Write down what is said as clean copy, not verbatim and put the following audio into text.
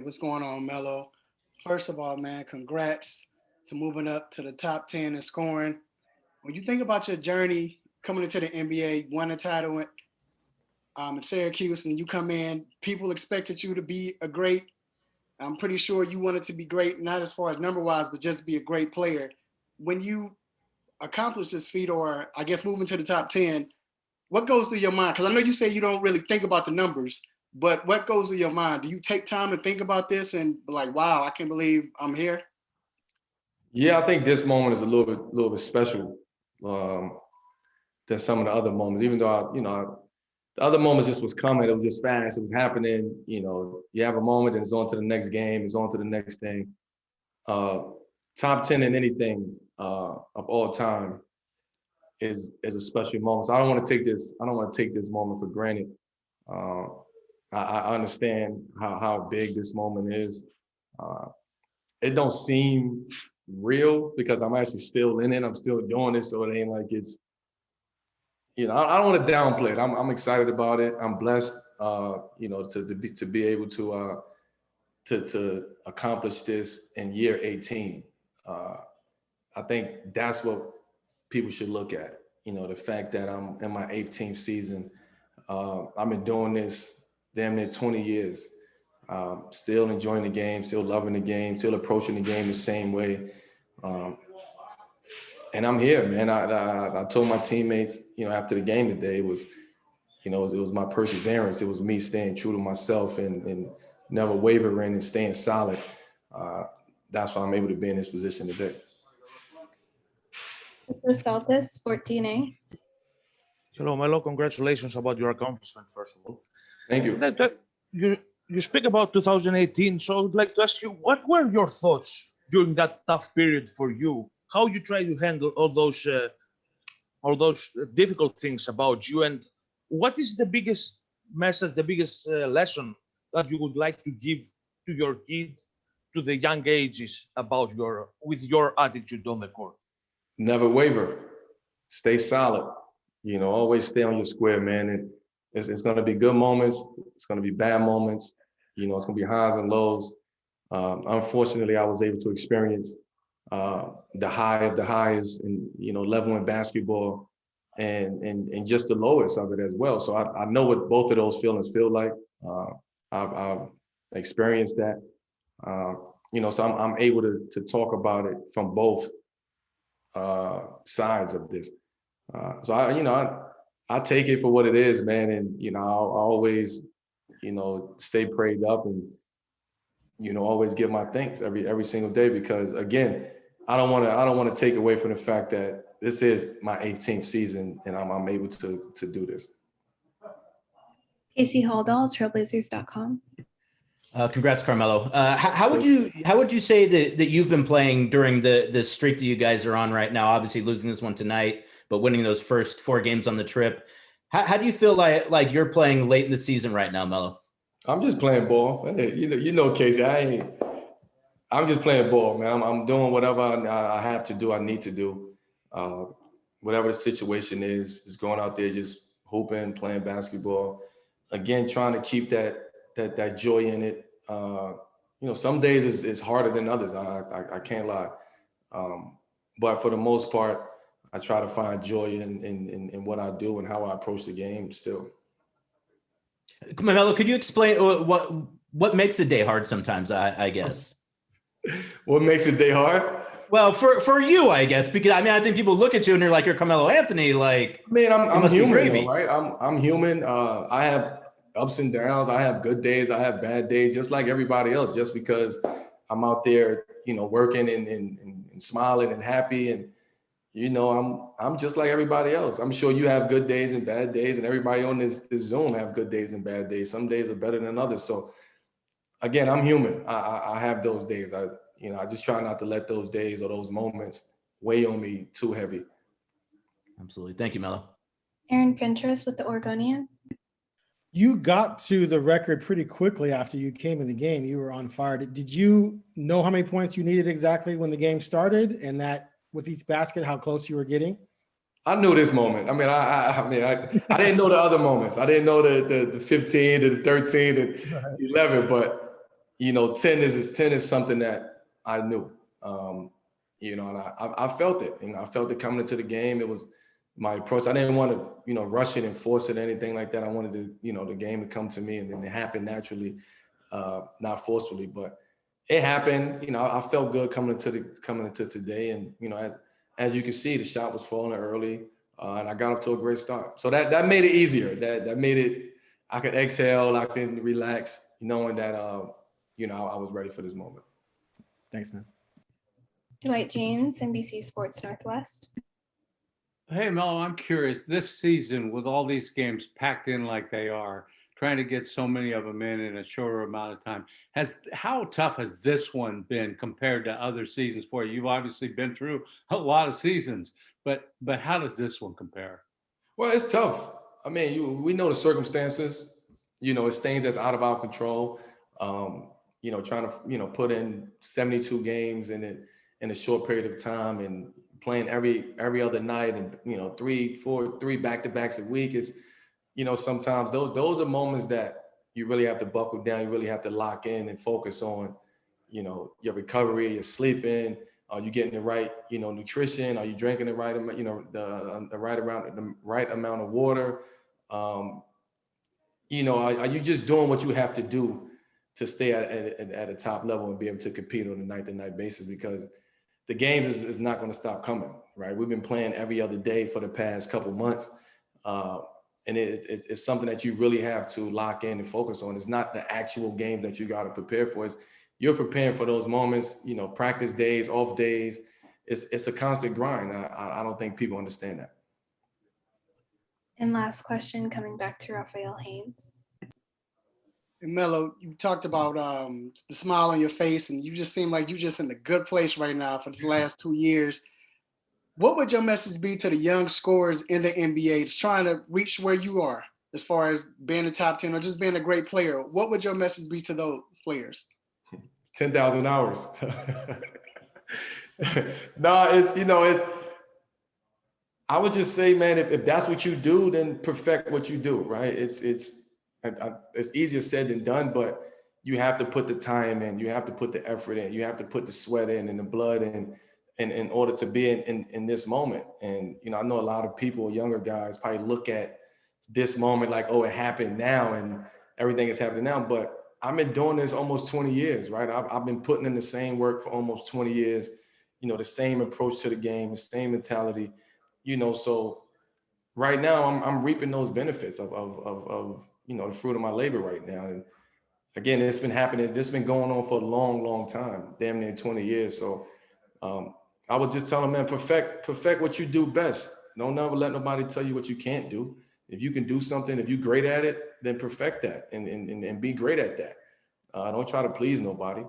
What's going on, Melo? First of all, man, congrats to moving up to the top 10 in scoring. When you think about your journey coming into the NBA, won a title at Syracuse, and you come in, people expected you to be a great. I'm pretty sure you wanted to be great, not as far as number wise, but just be a great player. When you accomplish this feat, or I guess moving to the top 10, what goes through your mind? Because I know you say you don't really think about the numbers, but what goes through your mind? Do you take time to think about this and be like, wow, I can't believe I'm here? Yeah, I think this moment is a little bit special um, than some of the other moments. Even though the other moments just was coming, it was just fast, it was happening. You have a moment, and it's on to the next game, it's on to the next thing. Uh, Top 10 in anything of all time is a special moment. So I don't want to take this. I don't want to take this moment for granted. Uh, I understand how big this moment is. Uh, it don't seem real because I'm actually still in it. I'm still doing it, so it ain't like it's. I don't want to downplay it. I'm excited about it. I'm blessed, to be able to accomplish this in year 18. Uh, I think that's what people should look at. The fact that I'm in my 18th season. I've been doing this damn near 20 years. Still enjoying the game, still loving the game, still approaching the game the same way. Um, and I'm here, man. I told my teammates, after the game today, it was my perseverance. It was me staying true to myself and never wavering and staying solid. Uh, that's why I'm able to be in this position today. The Saltis, Sport DNA. Hello, Melo. Congratulations about your accomplishment, first of all. Thank you. You speak about 2018, so I would like to ask you, what were your thoughts during that tough period for you? How you try to handle all those difficult things about you, and what is the biggest message, the biggest lesson that you would like to give to your kid, to the young ages about your attitude on the court? Never waver. Stay solid. Always stay on your square, man. And it's going to be good moments. It's going to be bad moments. It's going to be highs and lows. Unfortunately, I was able to experience the high of the highest and, level in basketball and just the lowest of it as well. So I know what both of those feelings feel like. I've experienced that. So I'm able to talk about it from both sides of this. So I take it for what it is, man, and I'll always stay prayed up and always give my thanks every single day because again, I don't want to take away from the fact that this is my 18th season and I'm able to do this. Casey Haldall, Trailblazers.com. Congrats, Carmelo. How would you say that you've been playing during the streak that you guys are on right now? Obviously losing this one tonight, but winning those first 4 games on the trip. How do you feel like you're playing late in the season right now, Melo? I'm just playing ball. Casey. I'm just playing ball, man. I'm doing whatever I have to do. I need to do. Whatever the situation is going out there, just hooping, playing basketball. Again, trying to keep that joy in it. Some days it's harder than others. I can't lie. But for the most part, I try to find joy in what I do and how I approach the game still. Melo, could you explain what makes a day hard sometimes, I guess? What makes a day hard? Well, for you, I guess, because I think people look at you and they're like, you're Carmelo Anthony. Like, I'm human, though, right? I'm human. I have ups and downs. I have good days. I have bad days, just like everybody else. Just because I'm out there, working and smiling and happy, and I'm just like everybody else. I'm sure you have good days and bad days, and everybody on this Zoom have good days and bad days. Some days are better than others. So again, I'm human. I have those days. I just try not to let those days or those moments weigh on me too heavy. Absolutely. Thank you, Melo. Aaron Fentress with the Oregonian. You got to the record pretty quickly after you came in the game. You were on fire. Did you know how many points you needed exactly when the game started, and that with each basket, how close you were getting? I knew this moment. I didn't know the other moments. I didn't know the 15, the 13, the 11, but 10 is something that I knew. And I felt it. I felt it coming into the game. It was my approach. I didn't want to, rush it and force it or anything like that. I wanted to, the game to come to me and then it happened naturally, not forcefully. But it happened. I felt good coming into today. And as you can see, the shot was falling early, and I got up to a great start. So that made it easier. That made it. I could exhale. I could relax, knowing that I was ready for this moment. Thanks, man. Dwight James, NBC Sports Northwest. Hey, Melo, I'm curious, this season with all these games packed in like they are, trying to get so many of them in a shorter amount of time, how tough has this one been compared to other seasons for you? You've obviously been through a lot of seasons, but how does this one compare? Well, it's tough. I mean, we know the circumstances. It's things that's out of our control. Trying to put in 72 games in a short period of time and playing every other night and three back-to-backs a week is, sometimes those are moments that you really have to buckle down. You really have to lock in and focus on, your recovery, your sleeping. Are you getting the right, nutrition? Are you drinking the right amount, the right amount of water? Are you just doing what you have to do to stay at a top level and be able to compete on a night-to-night basis? Because the games is not going to stop coming, right? We've been playing every other day for the past couple months. And it's something that you really have to lock in and focus on. It's not the actual games that you got to prepare for. You're preparing for those moments, practice days, off days. It's a constant grind. I don't think people understand that. And last question, coming back to Raphael Haynes. And Melo, you talked about the smile on your face, and you just seem like you're just in a good place right now for the last 2 years. What would your message be to the young scorers in the NBA that's trying to reach where you are as far as being a top 10 or just being a great player? What would your message be to those players? 10,000 hours. No, I would just say, man, if that's what you do, then perfect what you do, right? It's easier said than done, but you have to put the time in, you have to put the effort in, you have to put the sweat in and the blood in order to be in this moment. And, I know a lot of people, younger guys, probably look at this moment like, oh, it happened now and everything is happening now. But I've been doing this almost 20 years, right? I've been putting in the same work for almost 20 years, the same approach to the game, the same mentality, so right now I'm reaping those benefits of the fruit of my labor right now. And again, it's been happening. This has been going on for a long, long time, damn near 20 years. So I would just tell them, man, perfect what you do best. Don't ever let nobody tell you what you can't do. If you can do something, if you're great at it, then perfect that and be great at that. Don't try to please nobody.